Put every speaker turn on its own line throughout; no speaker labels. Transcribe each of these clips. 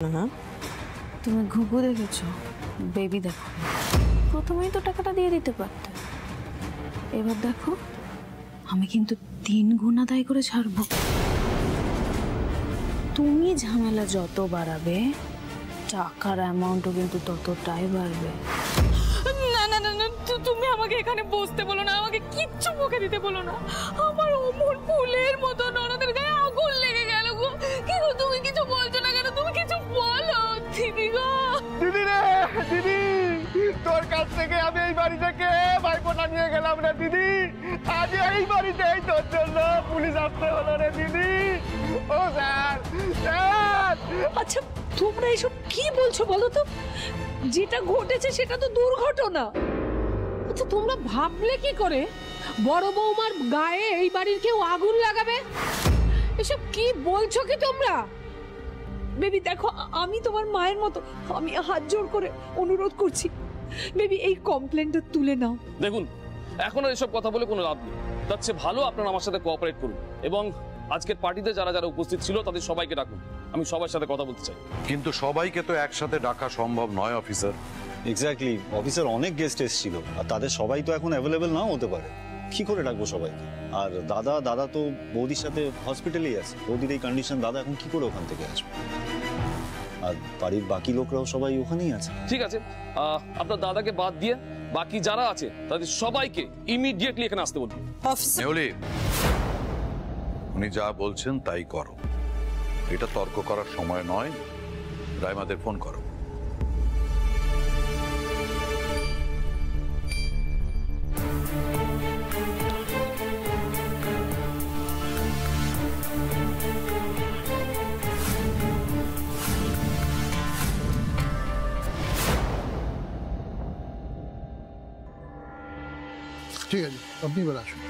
হ্যাঁ, তুমি ঘুঘু দেখেছো, বেবি দেখো। প্রথমেই তো টাকাটা দিয়ে দিতে পারতে। এবার দেখো, আমি কিন্তু 3 গুণ আদায় করে ছাড়বো। তুমি ঝামেলা যত বাড়াবে, টাকার অ্যামাউন্টও কিন্তু ততটাই বাড়বে।
না না না না, তুমি আমাকে এখানে বসতে বলো না, আমাকে কিচ্ছু মুখে দিতে বলো না। আমার অমন ফুলের মতো ননদের গায়ে আগুন লেগে গেল গো। কি গো, তুমি কিছু বলছো না কেন? তুমি কিছু বলো দিদি গো।
দিদি রে, দিদি তোর কাছ থেকে আমি এই বাড়ি থেকে ভাইপোটা নিয়ে গেলাম রে দিদি। আজ এই বাড়িতেই তোর জন্য পুলিশ আসতে হলো রে দিদি। ও স্যার, স্যার।
আচ্ছা, তোমরা এসব কি বলছো বলো তো? যেটা ঘটেছে সেটা তো দুর্ঘটনা। আচ্ছা, তোমরা ভাবলে কি করে বড় বৌমার গায়ে এই বাড়ির কেউ আগুন লাগাবে? এসব কি বলছো কি তোমরা? বেবি দেখো, আমি তোমার মায়ের মতো, আমি হাত জোড় করে অনুরোধ করছি, বেবি এই কমপ্লেনটা তুলে নাও।
দেখুন, এখন আর এসব কথা বলে কোনো লাভ নেই। তার চেয়ে ভালো আপনারা আমার সাথে কোঅপারেট করুন এবং আজকের পার্টিতে যারা যারা উপস্থিত ছিল তাদের সবাইকে ডাকুন। আমি সবার সাথে কথা বলতে চাই।
কিন্তু সবাইকে তো একসাথে ডাকা সম্ভব নয় অফিসার।
এক্স্যাক্টলি, অফিসার অনেক গেস্ট এসেছিল আর তাদের সবাই তো এখন অ্যাভেলেবেল নাও হতে পারে। কি করে ডাকবো সবাইকে? আর দাদা তো বৌদির সাথে হসপিটালেই আছে। বৌদির এই কন্ডিশন, দাদা এখন কি করে ওখান থেকে আসবে? আর বাড়ির বাকি লোকরাও সবাই ওখানেই আছে।
ঠিক আছে, আপনার দাদাকে বাদ দিয়ে বাকি যারা আছে তাদের সবাইকে ইমিডিয়েটলি এখানে আসতে বলুন।
নেউলি, উনি যা বলছেন তাই করো। এটা তর্ক করার সময় নয়। রাইমাদের ফোন করো।
ঠিক আছে, আপনি এবার আসুন।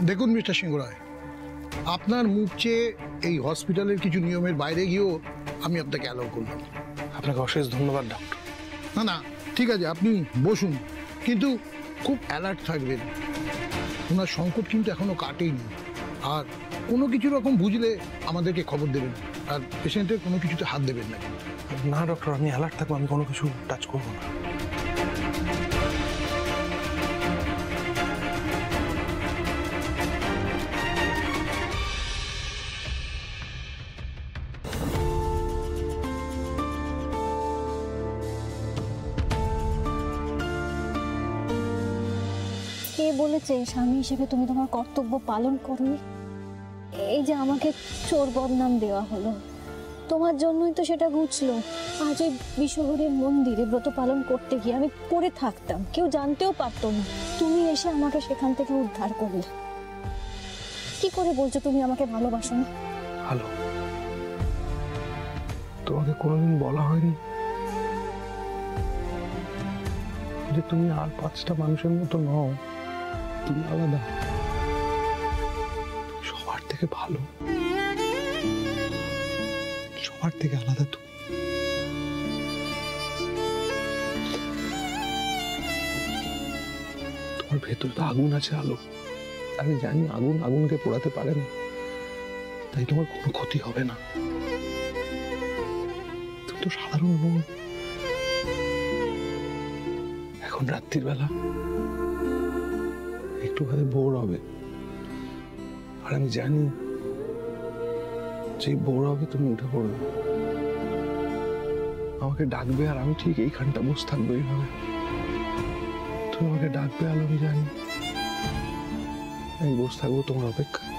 দেখুন মিস্টার সিংহ রায়, আপনার মুখ চেয়ে এই হসপিটালের কিছু নিয়মের বাইরে গিয়েও আমি আপনাকে অ্যালাউ করলাম।
আপনাকে অশেষ ধন্যবাদ ডক্টর।
না না, ঠিক আছে, আপনি বসুন, কিন্তু খুব অ্যালার্ট থাকবেন। ওনার সংকট কিন্তু এখনো কাটেনি। আর কোনো কিছু রকম বুঝলে আমাদেরকে খবর দেবেন। আর পেশেন্টের কোনো কিছুতে হাত দেবেন না।
না ডক্টর, আমি অ্যালার্ট থাকবো, আমি কোনো কিছু টাচ করবো না।
কে বলেছে স্বামী হিসেবে তুমি তোমার কর্তব্য পালন করোনি? এই যে আমাকে চোর বদনাম দেওয়া হলো, তোমার জন্যই তো সেটা ঘুচলো। আজ ওই বিশ্বহরির মন্দিরে ব্রত পালন করতে গিয়ে আমি পড়ে থাকতাম, কেউ জানতেও পারতো না। তুমি এসে আমাকে সেখান থেকে উদ্ধার করলে। কি করে বলছো তুমি আমাকে ভালোবাসো না?
হ্যালো, তোমাকে কোনোদিন বলা হয়নি যে তুমি আর 5টা মানুষের মতো নও? তুমি আলাদা, সবার থেকে ভালো, সবার থেকে আলাদা। তুমি তোমার ভেতরে তো আগুন আছে, আলো। আমি জানি আগুন আগুনকে পোড়াতে পারে না, তাই তোমার কোনো ক্ষতি হবে না। তুমি তো সাধারণ নও। এখন রাত্রির বেলা একটু বাদে ভোর হবে, আর আমি জানি যে ভোর হবে তুমি উঠে পড়বে, আমাকে ডাকবে, আর আমি ঠিক এইখানটা বসে থাকবো এইভাবে। তুমি আমাকে ডাকবে, আলো, আমি জানি। আমি বসে থাকবো তোমার অপেক্ষায়।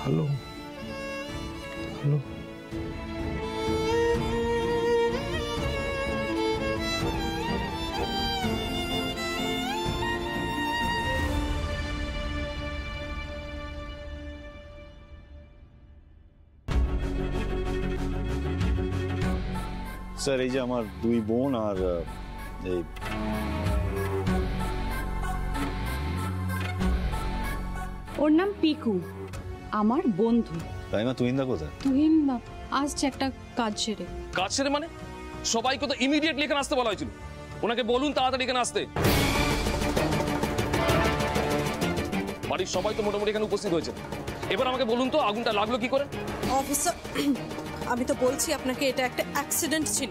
Hello, hello.
স্যার, এই যে আমার 2 বোন আর এই
ওর নাম পিকু, আমার বন্ধু।
রাইমা, তুহিনদা কোথায়?
তুহিন আসছে একটা কাজ সেরে।
কাজ সেরে মানে? সবাইকে তো ইমিডিয়েটলি এখানে আসতে বলা হয়েছিল। ওনাকে বলুন তাড়াতাড়ি এখানে আসতে। বাড়ির সবাই তো মোটামুটি এখানে উপস্থিত হয়েছে। এবার আমাকে বলুন তো আগুনটা লাগলো কি করে?
অফিসার, আমি তো বলছি আপনাকে এটা একটা অ্যাক্সিডেন্ট ছিল।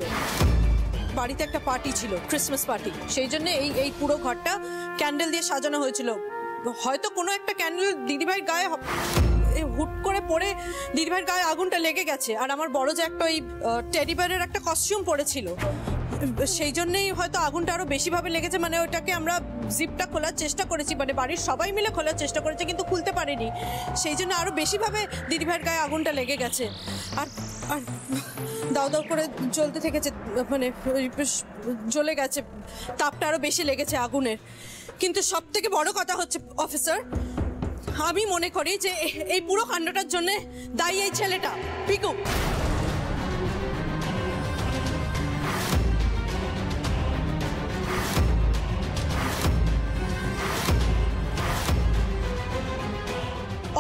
বাড়িতে একটা পার্টি ছিল, ক্রিসমাস পার্টি, সেই জন্য এই পুরো ঘরটা ক্যান্ডেল দিয়ে সাজানো হয়েছিল। হয়তো কোনো একটা ক্যান্ডেল দিদিভাইয়ের গায়ে হুট করে পড়ে দিদিভাইয়ের গায়ে আগুনটা লেগে গেছে। আর আমার বড় যে একটা ওই টেডি বিয়ারের একটা কস্টিউম পরেছিল, সেই জন্যই হয়তো আগুনটা আরো বেশিভাবে লেগেছে। মানে ওটাকে আমরা জিপটা খোলার চেষ্টা করেছি, মানে বাড়ির সবাই মিলে খোলার চেষ্টা করেছে, কিন্তু খুলতে পারিনি। সেই জন্য আরো বেশিভাবে দিদিভাইয়ের গায়ে আগুনটা লেগে গেছে। আর আর দাও দাও করে জ্বলতে থেকেছে, মানে জ্বলে গেছে, তাপটা আরো বেশি লেগেছে আগুনের। কিন্তু সব থেকে বড় কথা হচ্ছে অফিসার, আমি মনে করি যে এই পুরো কাণ্ডটার জন্য দায়ী এই ছেলেটা, পিকু।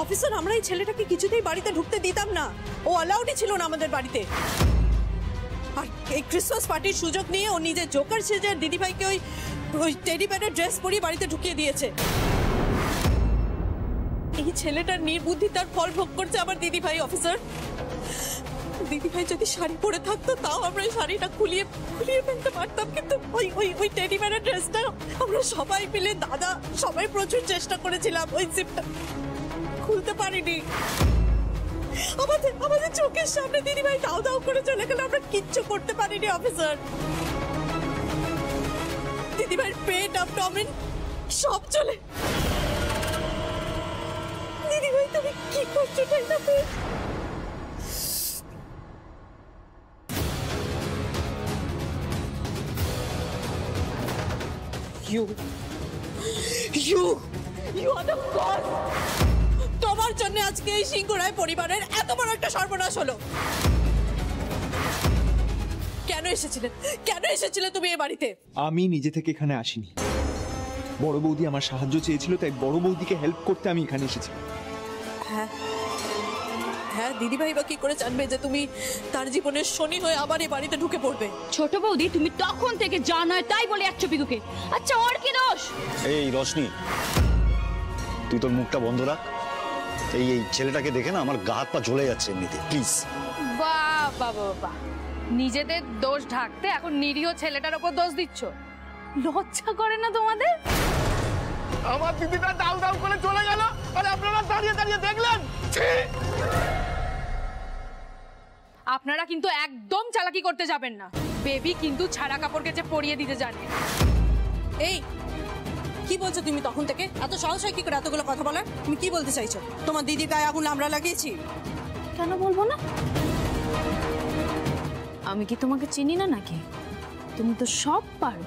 অফিসার, আমরা এই ছেলেটাকে কিছুতেই বাড়িতে ঢুকতে দিতাম না। ও অ্যালাউডই ছিল না আমাদের বাড়িতে। আর এই ক্রিসমাস পার্টির সুযোগ নিয়ে ও নিজে জোকার সেজে দিদিভাইকে ওই টেডি বিয়ারের ড্রেস পরিয়ে বাড়িতে ঢুকিয়ে দিয়েছে। এই ছেলেটার নির্বুদ্ধিতার ফল ভোগ করছে আমার দিদিভাই। অফিসার, দিদিভাই যদি শাড়ি পরে থাকতো তাও আমরা এই শাড়িটা খুলিয়ে ফেলতে পারতাম, কিন্তু ওই টেডি বিয়ারের ড্রেসটা আমরা সবাই মিলে, দাদা সবাই প্রচুর চেষ্টা করেছিলাম, ওই জিপটা খুলতে পারিনি। আমাদের চোখের সামনে দিদিভাই দাও দাও করে চলে গেল, আমরা কিচ্ছু করতে পারিনি অফিসার। দিদিভাইয়ের পেট, অ্যাবডোমেন সব চলে। দিদিভাই তুমি কি করছো? এটা পেট You are the cause. তোমার জন্য আজকে এই সিংহরায় পরিবারের এত বড় একটা সর্বনাশ হলো। কেন এসেছিলে তুমি এই বাড়িতে?
আমি নিজে থেকে এখানে আসিনি। বড় বৌদি আমার সাহায্য চেয়েছিল, তাই বড় বৌদিকে হেল্প করতে আমি এখানে এসেছি।
হ্যাঁ, দিদিভাই বা কি করে জানবে যে তুমি তার জীবনের শনি হয়ে আবার এই বাড়িতে ঢুকে পড়বে?
ছোট বৌদি, তুমি তখন থেকে যা নয় তাই বলে যাচ্ছ পিকুকে। আচ্ছা, ওর কি দোষ?
এই রশনি, তুই তোর মুখটা বন্ধ রাখ। এই ছেলেটাকে দেখে না আমার গা হাত পা জ্বলে যাচ্ছে এমনিতে, প্লিজ।
বাবা, নিজেদের দোষ ঢাকতে এখন নিরীহ ছেলেটার উপর দোষ দিচ্ছ? লজ্জা করে না তোমাদের?
আমার দিদিটা দাউ দাউ করে চলে গেল আর আপনারা দাঁড়িয়ে দাঁড়িয়ে দেখলেন।
আপনারা কিন্তু একদম চালাকি করতে যাবেন না। বেবি কিন্তু ছাড়া কাপড় কেচে পরিয়ে দিতে জানে।
এই কি বলছো তুমি? তখন থেকে এত সাহস হয় কি করে এতগুলো কথা বলার? তুমি কি বলতে চাইছো? তোমার দিদির গায়ে আগুন আমরা লাগিয়েছি?
কেন বলবো না? আমি কি তোমাকে চিনি না নাকি? তুমি তো সব পারো।